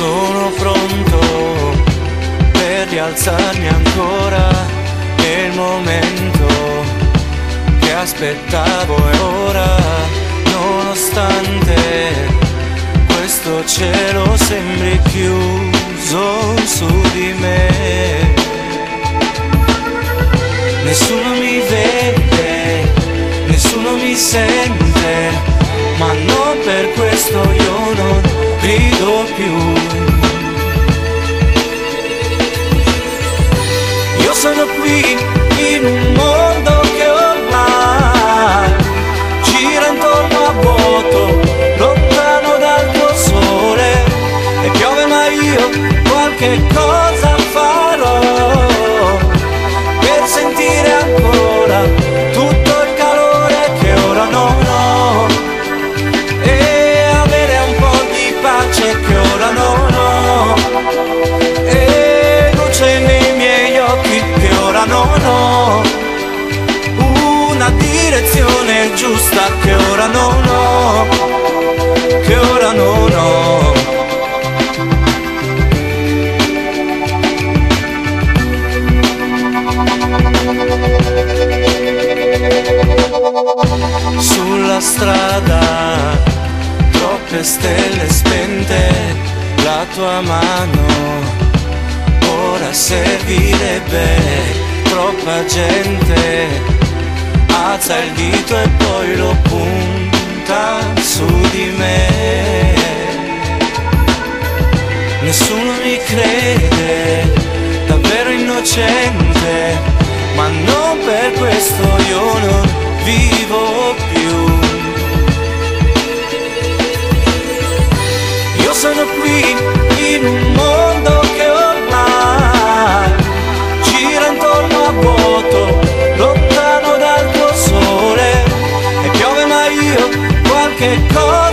Sono pronto per rialzarmi ancora, è il momento che aspettavo è ora, nonostante questo cielo sembri chiuso su di me. Nessuno mi vede, nessuno mi sente, ma non per questo io non grido più. Io sono qui in un mondo che ormai gira intorno a vuoto, lontano dal tuo sole, e piove ma io qualche cosa farò per sentire ancora tutto il calore che ora non ho, e avere un po' di pace che ora non ho, e luce nei miei occhi che ora non ho, una direzione giusta che ora non ho, che ora non ho. Sulla strada troppe stelle spente, la tua mano ora servirebbe. Troppa gente alza il dito e poi lo punta su di me. Nessuno mi crede, davvero innocente, ma non per questo io non vivo più. Io sono qui in un mondo che ormai gira intorno a vuoto, lontano dal tuo sole, e piove ma io qualche cosa